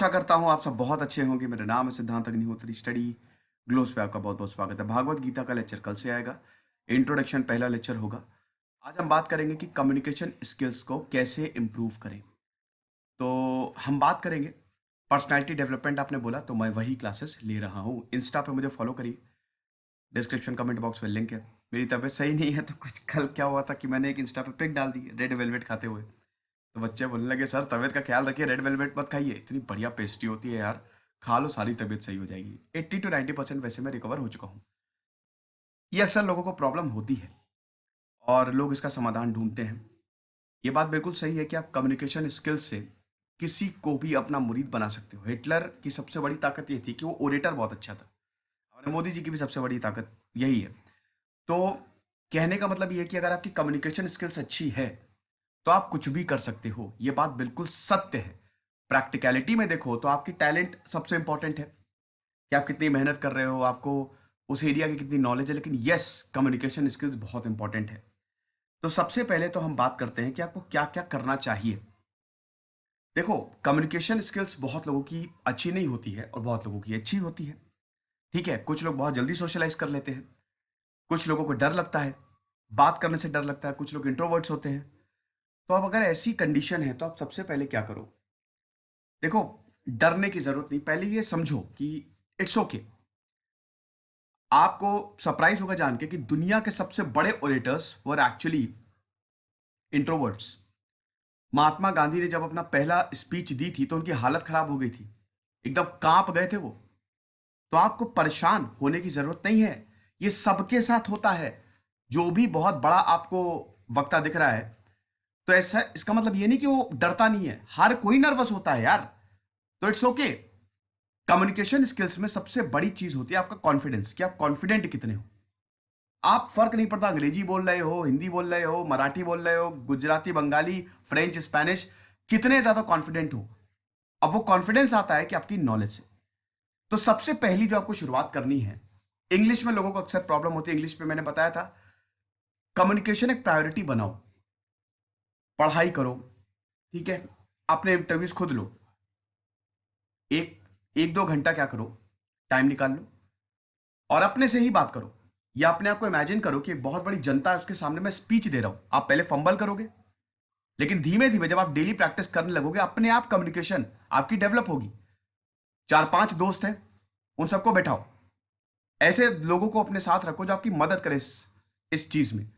आशा करता हूँ आप सब बहुत अच्छे होंगे। मेरा नाम है सिद्धांत अग्निहोत्री। स्टडी ग्लोस पे आपका बहुत बहुत स्वागत है। भागवत गीता का लेक्चर कल से आएगा। इंट्रोडक्शन पहला लेक्चर होगा। आज हम बात करेंगे कि कम्युनिकेशन स्किल्स को कैसे इम्प्रूव करें। तो हम बात करेंगे पर्सनैलिटी डेवलपमेंट। आपने बोला तो मैं वही क्लासेस ले रहा हूँ। इंस्टा पे मुझे फॉलो करिए, डिस्क्रिप्शन कमेंट बॉक्स में लिंक है। मेरी तबीयत सही नहीं है तो कुछ कल क्या हुआ था कि मैंने एक इंस्टा पे पिक डाल दी रेड वेलवेट खाते हुए। तो बच्चे बोलने लगे सर तबीयत का ख्याल रखिए, रेड वेलवेट मत खाइए, इतनी बढ़िया पेस्ट्री होती है यार, खा लो सारी तबीयत सही हो जाएगी। 80 to 90% वैसे मैं रिकवर हो चुका हूँ। ये अक्सर लोगों को प्रॉब्लम होती है और लोग इसका समाधान ढूंढते हैं। ये बात बिल्कुल सही है कि आप कम्युनिकेशन स्किल्स से किसी को भी अपना मुरीद बना सकते हो। हिटलर की सबसे बड़ी ताकत ये थी कि वो ओरेटर बहुत अच्छा था। हमारे मोदी जी की भी सबसे बड़ी ताकत यही है। तो कहने का मतलब ये है कि अगर आपकी कम्युनिकेशन स्किल्स अच्छी है तो आप कुछ भी कर सकते हो। ये बात बिल्कुल सत्य है। प्रैक्टिकलिटी में देखो तो आपकी टैलेंट सबसे इंपॉर्टेंट है कि आप कितनी मेहनत कर रहे हो, आपको उस एरिया की कितनी नॉलेज है। लेकिन यस, कम्युनिकेशन स्किल्स बहुत इंपॉर्टेंट है। तो सबसे पहले तो हम बात करते हैं कि आपको क्या क्या करना चाहिए। देखो, कम्युनिकेशन स्किल्स बहुत लोगों की अच्छी नहीं होती है और बहुत लोगों की अच्छी होती है। ठीक है, कुछ लोग बहुत जल्दी सोशलाइज कर लेते हैं, कुछ लोगों को डर लगता है, बात करने से डर लगता है, कुछ लोग इंट्रोवर्ट्स होते हैं। तो अब अगर ऐसी कंडीशन है तो आप सबसे पहले क्या करो। देखो, डरने की जरूरत नहीं। पहले ये समझो कि इट्स ओके। आपको सरप्राइज होगा जान के कि दुनिया के सबसे बड़े orators were actually introverts. Mahatma Gandhi ने जब अपना पहला स्पीच दी थी तो उनकी हालत खराब हो गई थी, एकदम कांप गए थे वो। तो आपको परेशान होने की जरूरत नहीं है, ये सबके साथ होता है। जो भी बहुत बड़ा आपको वक्ता दिख रहा है, तो ऐसा इसका मतलब ये नहीं कि वो डरता नहीं है। हर कोई नर्वस होता है यार, तो इट्स ओके। कम्युनिकेशन स्किल्स में सबसे बड़ी चीज होती है आपका कॉन्फिडेंस, कि आप कॉन्फिडेंट कितने हो। आप फर्क नहीं पड़ता अंग्रेजी बोल रहे हो, हिंदी बोल रहे हो, मराठी बोल रहे हो, गुजराती, बंगाली, फ्रेंच, स्पेनिश, कितने ज्यादा कॉन्फिडेंट हो। अब वो कॉन्फिडेंस आता है कि आपकी नॉलेज से। तो सबसे पहली जो आपको शुरुआत करनी है, इंग्लिश में लोगों को अक्सर प्रॉब्लम होती है। इंग्लिश पे मैंने बताया था, कम्युनिकेशन एक प्रायोरिटी बनाओ, पढ़ाई करो। ठीक है, अपने इंटरव्यूज खुद लो। एक एक दो घंटा क्या करो, टाइम निकाल लो और अपने से ही बात करो। या अपने आप को इमेजिन करो कि एक बहुत बड़ी जनता है, उसके सामने मैं स्पीच दे रहा हूं। आप पहले फंबल करोगे, लेकिन धीमे धीमे जब आप डेली प्रैक्टिस करने लगोगे, अपने आप कम्युनिकेशन आपकी डेवलप होगी। 4-5 दोस्त हैं, उन सबको बैठाओ। ऐसे लोगों को अपने साथ रखो जो आपकी मदद करे इस चीज में।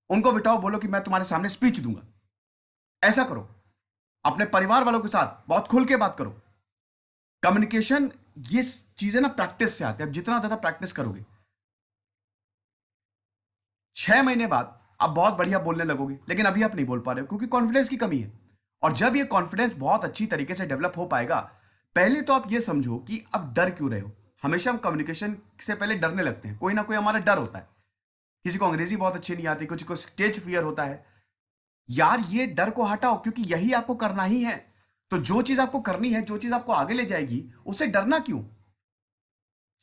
उनको बिठाओ, बोलो कि मैं तुम्हारे सामने स्पीच दूंगा। ऐसा करो। अपने परिवार वालों के साथ बहुत खुल के बात करो। कम्युनिकेशन, ये चीजें ना प्रैक्टिस से आती है। अब जितना ज्यादा प्रैक्टिस करोगे, 6 महीने बाद आप बहुत बढ़िया बोलने लगोगे। लेकिन अभी आप नहीं बोल पा रहे हो क्योंकि कॉन्फिडेंस की कमी है। और जब ये कॉन्फिडेंस बहुत अच्छी तरीके से डेवलप हो पाएगा, पहले तो आप ये समझो कि अब डर क्यों रहे हो। हमेशा हम कम्युनिकेशन से पहले डरने लगते हैं, कोई ना कोई हमारा डर होता है। किसी को अंग्रेजी बहुत अच्छी नहीं आती, कुछ को स्टेज फियर होता है। यार, ये डर को हटाओ क्योंकि यही आपको करना ही है। तो जो चीज आपको करनी है, जो चीज आपको आगे ले जाएगी, उससे डरना क्यों।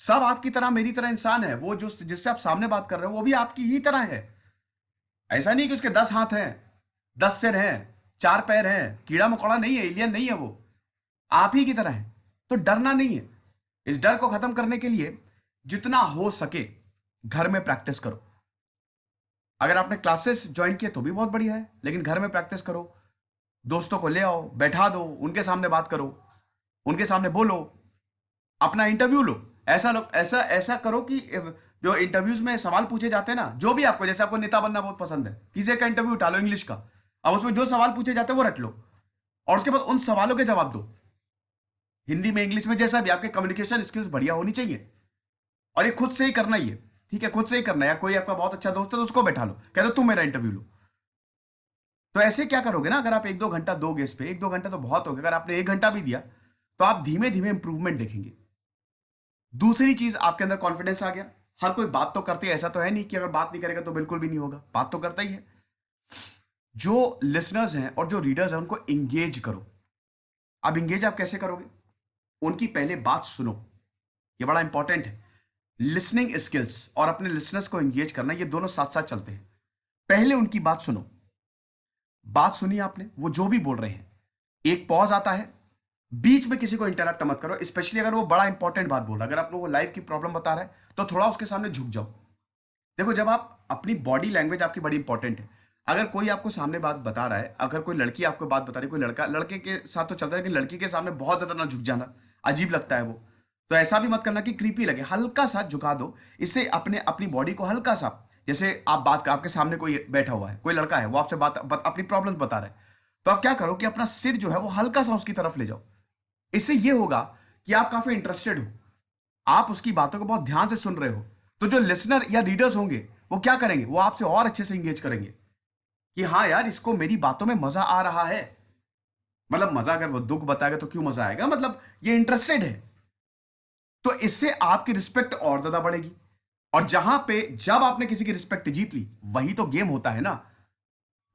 सब आपकी तरह, मेरी तरह इंसान है। वो जो जिससे आप सामने बात कर रहे हो वो भी आपकी ही तरह है। ऐसा नहीं कि उसके 10 हाथ हैं, 10 सिर हैं, 4 पैर हैं। कीड़ा मकोड़ा नहीं है, एलियन नहीं है वो, आप ही की तरह है। तो डरना नहीं है। इस डर को खत्म करने के लिए जितना हो सके घर में प्रैक्टिस करो। अगर आपने क्लासेस ज्वाइन किए तो भी बहुत बढ़िया है, लेकिन घर में प्रैक्टिस करो। दोस्तों को ले आओ, बैठा दो, उनके सामने बात करो, उनके सामने बोलो, अपना इंटरव्यू लो। ऐसा लो, ऐसा ऐसा करो कि जो इंटरव्यूज में सवाल पूछे जाते हैं ना, जो भी आपको, जैसे आपको नेता बनना बहुत पसंद है, किसी का इंटरव्यू उठा लो इंग्लिश का। अब उसमें जो सवाल पूछे जाते हैं वो रट लो और उसके बाद उन सवालों के जवाब दो, हिंदी में, इंग्लिश में, जैसा भी। आपके कम्युनिकेशन स्किल्स बढ़िया होनी चाहिए। और ये खुद से ही करना ही है। ठीक है, खुद से ही करना है। या कोई आपका बहुत अच्छा दोस्त है तो उसको बैठा लो, कह दो तुम मेरा इंटरव्यू लो। तो ऐसे क्या करोगे ना, अगर आप 1-2 घंटा दोगे इस पे, 1-2 घंटा तो बहुत हो गया, अगर आपने 1 घंटा भी दिया तो आप धीमे धीमे इंप्रूवमेंट देखेंगे। दूसरी चीज, आपके अंदर कॉन्फिडेंस आ गया। हर कोई बात तो करते है, ऐसा तो है नहीं कि अगर बात नहीं करेगा तो बिल्कुल भी नहीं होगा, बात तो करता ही है। जो लिसनर्स हैं और जो रीडर्स हैं उनको इंगेज करो। अब इंगेज आप कैसे करोगे, उनकी पहले बात सुनो। ये बड़ा इंपॉर्टेंट है। लिसनिंग स्किल्स और अपने लिसनर्स को इंगेज करना, ये दोनों साथ साथ चलते हैं। पहले उनकी बात सुनो। बात सुनी आपने, वो जो भी बोल रहे हैं, एक पॉज आता है, बीच में किसी को इंटरप्ट मत करो, स्पेशली अगर वो बड़ा इंपॉर्टेंट बात बोल रहा है, अगर आप लोगों को लाइफ की प्रॉब्लम बता रहा है तो थोड़ा उसके सामने झुक जाओ। देखो, जब आप अपनी बॉडी लैंग्वेज आपकी बड़ी इंपॉर्टेंट है। अगर कोई आपको सामने बात बता रहा है, अगर कोई लड़की आपको बात बता रही है, कोई लड़का, लड़के के साथ तो चलता है लेकिन लड़की के सामने बहुत ज्यादा ना झुक जाना, अजीब लगता है वो। तो ऐसा भी मत करना कि क्रीपी लगे, हल्का सा झुका दो। इससे अपने अपनी बॉडी को हल्का सा, जैसे आप बात कर, आपके सामने कोई बैठा हुआ है, कोई लड़का है, वो आपसे अपनी प्रॉब्लम बता रहा है, तो आप क्या करो कि अपना सिर जो है वो हल्का सा उसकी तरफ ले जाओ। इससे ये होगा कि आप काफी इंटरेस्टेड हो, आप उसकी बातों को बहुत ध्यान से सुन रहे हो। तो जो लिसनर या रीडर्स होंगे वो क्या करेंगे, वो आपसे और अच्छे से इंगेज करेंगे कि हाँ यार, इसको मेरी बातों में मजा आ रहा है। मतलब मजा, अगर वो दुख बताएगा तो क्यों मजा आएगा, मतलब ये इंटरेस्टेड है। तो इससे आपकी रिस्पेक्ट और ज्यादा बढ़ेगी। और जहां पे जब आपने किसी की रिस्पेक्ट जीत ली, वही तो गेम होता है ना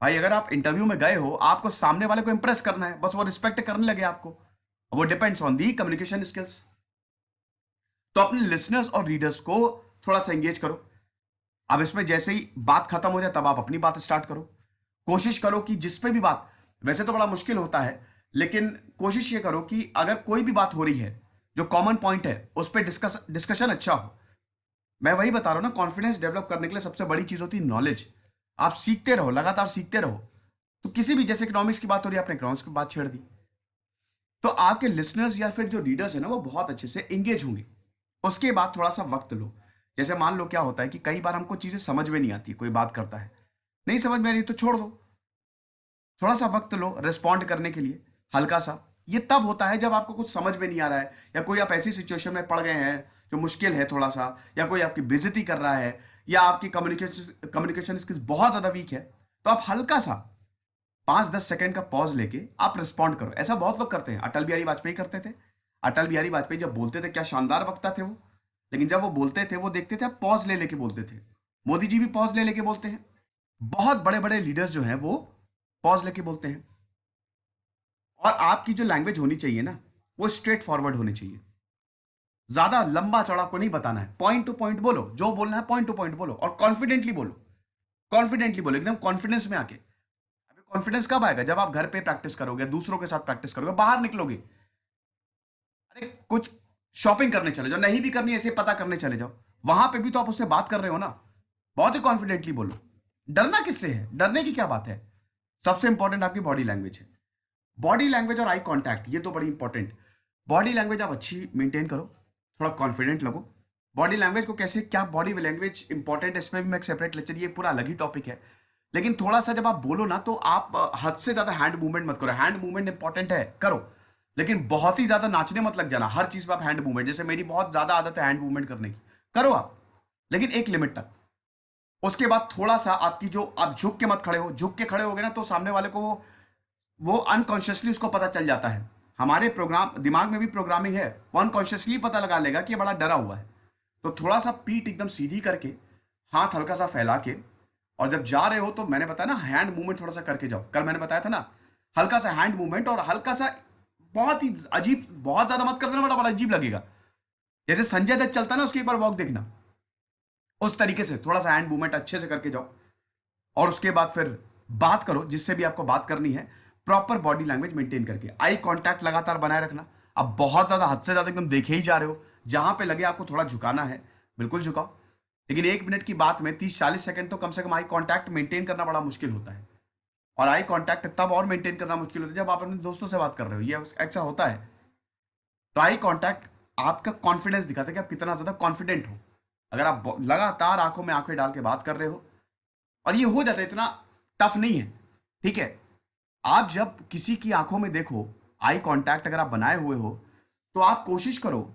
भाई। अगर आप इंटरव्यू में गए हो, आपको सामने वाले को इंप्रेस करना है, बस वो रिस्पेक्ट करने लगे आपको, वो depends on the communication skills. तो अपने लिसनर्स और रीडर्स को थोड़ा सा एंगेज करो। अब इसमें जैसे ही बात खत्म हो जाए तब आप अपनी बात स्टार्ट करो। कोशिश करो कि जिस पे भी बात, वैसे तो बड़ा मुश्किल होता है, लेकिन कोशिश ये करो कि अगर कोई भी बात हो रही है, जो कॉमन पॉइंट है उस पर डिस्कशन अच्छा हो। मैं वही बता रहा हूं ना, कॉन्फिडेंस डेवलप करने के लिए सबसे बड़ी चीज होती है नॉलेज। आप सीखते रहो, लगातार सीखते रहो। तो किसी भी, जैसे इकोनॉमिक्स की बात हो रही है, आपने इकोनॉमिक्स की बात छेड़ दी, तो आपके लिसनर्स या फिर जो रीडर्स है ना, वो बहुत अच्छे से एंगेज होंगे। उसके बाद थोड़ा सा वक्त लो। जैसे मान लो क्या होता है कि कई बार हमको चीजें समझ में नहीं आती, कोई बात करता है, नहीं समझ में आ रही तो छोड़ दो, थोड़ा सा वक्त लो रिस्पॉन्ड करने के लिए, हल्का सा। ये तब होता है जब आपको कुछ समझ में नहीं आ रहा है, या कोई आप ऐसी सिचुएशन में पड़ गए हैं जो मुश्किल है थोड़ा सा, या कोई आपकी बेइज्जती कर रहा है, या आपकी कम्युनिकेशन स्किल्स बहुत ज्यादा वीक है, तो आप हल्का सा 5-10 सेकंड का पॉज लेके आप रिस्पॉन्ड करो। ऐसा बहुत लोग करते हैं, अटल बिहारी वाजपेयी करते थे। अटल बिहारी वाजपेयी जब बोलते थे, क्या शानदार वक्ता थे वो। लेकिन जब वो बोलते थे, वो देखते थे आप पॉज ले लेके बोलते थे। मोदी जी भी पॉज ले लेके बोलते हैं। बहुत बड़े बड़े लीडर्स जो हैं वो पॉज लेके बोलते हैं। और आपकी जो लैंग्वेज होनी चाहिए ना, वो स्ट्रेट फॉरवर्ड होनी चाहिए। ज्यादा लंबा चौड़ा को नहीं बताना है, पॉइंट टू पॉइंट बोलो, जो बोलना है पॉइंट टू पॉइंट बोलो, और कॉन्फिडेंटली बोलो। कॉन्फिडेंटली बोलो, एकदम कॉन्फिडेंस में आके। कॉन्फिडेंस कब आएगा, जब आप घर पे प्रैक्टिस करोगे, दूसरों के साथ प्रैक्टिस करोगे, बाहर निकलोगे। अरे कुछ शॉपिंग करने चले जाओ, नहीं भी करनी ऐसे पता करने चले जाओ, वहां पे भी तो आप उससे बात कर रहे हो ना। बहुत ही कॉन्फिडेंटली बोलो। डरना किससे है, डरने की क्या बात है। सबसे इंपॉर्टेंट आपकी बॉडी लैंग्वेज है। बॉडी लैंग्वेज और आई कांटेक्ट, ये तो बड़ी इंपॉर्टेंट। बॉडी लैंग्वेज आप अच्छी मेंटेन करो, थोड़ा कॉन्फिडेंट लगो। बॉडी लैंग्वेज को कैसे, क्या बॉडी लैंग्वेज इंपॉर्टेंट है, इसमें भी मैं एक सेपरेट लेक्चर, ये पूरा अलग ही टॉपिक है। लेकिन थोड़ा सा जब आप बोलो ना, तो आप हद से ज्यादा हैंड मूवमेंट मत करो। हैंड मूवमेंट इंपॉर्टेंट है, करो, लेकिन बहुत ही ज्यादा नाचने मत लग जाना हर चीज पे आप हैंड मूवमेंट। जैसे मेरी बहुत ज्यादा आदत है हैंड मूवमेंट करने की, करो आप, लेकिन एक लिमिट तक। उसके बाद थोड़ा सा आपकी जो, आप झुक के मत खड़े हो, झुक के खड़े हो गए ना तो सामने वाले को वो अनकॉन्शियसली उसको पता चल जाता है। हमारे प्रोग्राम दिमाग में भी प्रोग्रामिंग है, वो अनकॉन्शियसली पता लगा लेगा कि ये बड़ा डरा हुआ है। तो थोड़ा सा पीठ एकदम सीधी करके, हाथ हल्का सा फैला के, और जब जा रहे हो तो मैंने बताया ना, हैंड मूवमेंट थोड़ा सा करके जाओ। कल मैंने बताया था ना, हल्का सा हैंड मूवमेंट, और हल्का सा, बहुत ही अजीब, बहुत ज्यादा मत कर देना, बड़ा बड़ा अजीब लगेगा। जैसे संजय दत्त चलता है ना, उसके ऊपर वॉक देखना, उस तरीके से थोड़ा सा हैंड मूवमेंट अच्छे से करके जाओ। और उसके बाद फिर बात करो जिससे भी आपको बात करनी है, प्रॉपर बॉडी लैंग्वेज मेंटेन करके। आई कांटेक्ट लगातार बनाए रखना। अब बहुत ज्यादा, हद से ज्यादा एकदम देखे ही जा रहे हो, जहां पे लगे आपको थोड़ा झुकाना है बिल्कुल झुकाओ, लेकिन 1 मिनट की बात में 30-40 सेकंड तो कम से कम आई कांटेक्ट मेंटेन करना बड़ा मुश्किल होता है। और आई कांटेक्ट तब और मेंटेन करना मुश्किल होता है जब आप अपने दोस्तों से बात कर रहे हो, ये ऐसा होता है। तो आई कांटेक्ट आपका कॉन्फिडेंस दिखाता है कि आप कितना ज्यादा कॉन्फिडेंट हो। अगर आप लगातार आंखों में आंखें डाल के बात कर रहे हो, और ये हो जाता है, इतना टफ नहीं है, ठीक है। आप जब किसी की आंखों में देखो, आई कांटेक्ट अगर आप बनाए हुए हो, तो आप कोशिश करो,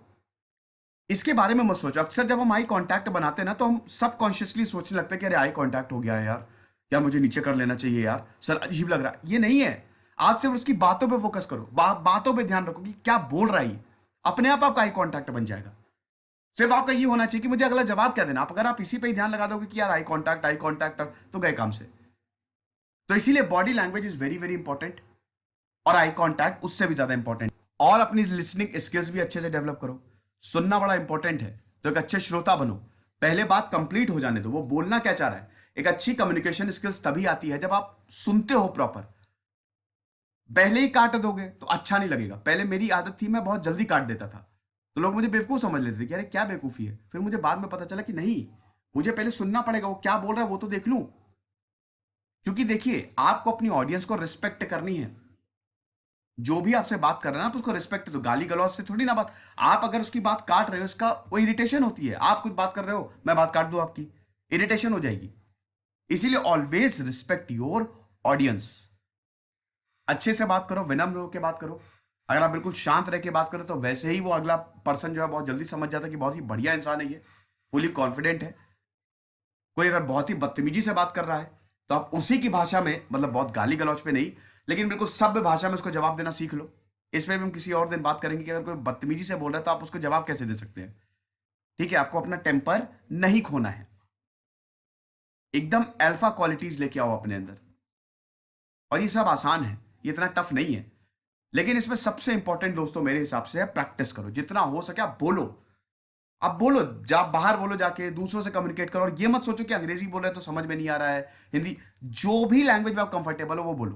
इसके बारे में मत सोचो। अक्सर जब हम आई कांटेक्ट बनाते हैं ना, तो हम सबकॉन्शियसली सोचने लगते हैं कि अरे आई कांटेक्ट हो गया है यार, या मुझे नीचे कर लेना चाहिए यार, सर अजीब लग रहा है। ये नहीं है। आप सिर्फ उसकी बातों पे फोकस करो, बातों पे ध्यान रखो कि क्या बोल रहा है ये। अपने आप आपका आई कांटेक्ट बन जाएगा। सिर्फ आपका ये होना चाहिए कि मुझे अगला जवाब क्या देना। आप अगर आप इसी पे ही ध्यान लगा दोगे कि यार आई कांटेक्ट, आई कांटेक्ट, तो गए काम से। तो इसीलिए body language is very very important, और आई कांटेक्ट उससे भी ज्यादा इंपॉर्टेंट। और अपनी लिसनिंग स्किल्स भी अच्छे से डेवलप करो। सुनना बड़ा इंपॉर्टेंट है, तो एक अच्छे श्रोता बनो। पहले बात कंप्लीट हो जाने दो, वो बोलना क्या चाह रहा है। एक अच्छी कम्युनिकेशन स्किल्स तभी आती है जब आप सुनते हो प्रॉपर। पहले ही काट दोगे तो अच्छा नहीं लगेगा। पहले मेरी आदत थी, मैं बहुत जल्दी काट देता था, तो लोग मुझे बेवकूफ समझ लेते थे कि अरे क्या बेवकूफी है। फिर मुझे बाद में पता चला कि नहीं, मुझे पहले सुनना पड़ेगा, वो क्या बोल रहा है वो तो देख लूं। क्योंकि देखिए, आपको अपनी ऑडियंस को रिस्पेक्ट करनी है। जो भी आपसे बात कर रहा है ना, आप उसको रिस्पेक्ट दो। गाली गलौज से थोड़ी ना बात। आप अगर उसकी बात काट रहे हो, इसका वो इरिटेशन होती है। आप कुछ बात कर रहे हो, मैं बात काट दूं आपकी, इरिटेशन हो जाएगी। इसीलिए ऑलवेज रिस्पेक्ट योर ऑडियंस। अच्छे से बात करो, विनम्र होकर बात करो। अगर आप बिल्कुल शांत रह के बात करो तो वैसे ही वो अगला पर्सन जो है बहुत जल्दी समझ जाता है कि बहुत ही बढ़िया इंसान है ये, फुली कॉन्फिडेंट है। कोई अगर बहुत ही बदतमीजी से बात कर रहा है तो आप उसी की भाषा में, मतलब बहुत गाली गलौज पे नहीं, लेकिन बिल्कुल सभ्य भाषा में उसको जवाब देना सीख लो। इस पे भी हम किसी और दिन बात करेंगे कि अगर कोई बदतमीजी से बोल रहा है तो आप उसको जवाब कैसे दे सकते हैं। ठीक है, आपको अपना टेम्पर नहीं खोना है। एकदम अल्फा क्वालिटीज लेके आओ अपने अंदर। और ये सब आसान है, ये इतना टफ नहीं है। लेकिन इसमें सबसे इंपॉर्टेंट दोस्तों मेरे हिसाब से है, प्रैक्टिस करो। जितना हो सके आप बोलो। आप बोलो, जा बाहर बोलो, जाके दूसरों से कम्युनिकेट करो। और ये मत सोचो कि अंग्रेजी बोल रहे हैं तो समझ में नहीं आ रहा है, हिंदी, जो भी लैंग्वेज में आप कंफर्टेबल हो वो बोलो।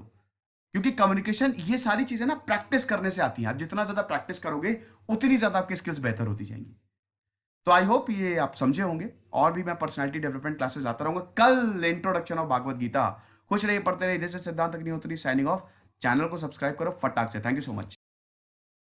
क्योंकि कम्युनिकेशन, ये सारी चीजें ना प्रैक्टिस करने से आती हैं। आप जितना ज्यादा प्रैक्टिस करोगे उतनी ज्यादा आपकी स्किल्स बेहतर होती जाएंगी। तो आई होप ये आप समझे होंगे। और भी मैं पर्सनालिटी डेवलपमेंट क्लासेस लाता रहूंगा। कल इंट्रोडक्शन ऑफ भागवत गीता। खुश रहिए, पढ़ते रहिए। जैसे सिद्धांत अग्निहोत्री साइनिंग ऑफ। चैनल को सब्सक्राइब करो फटाक से। Thank you so much.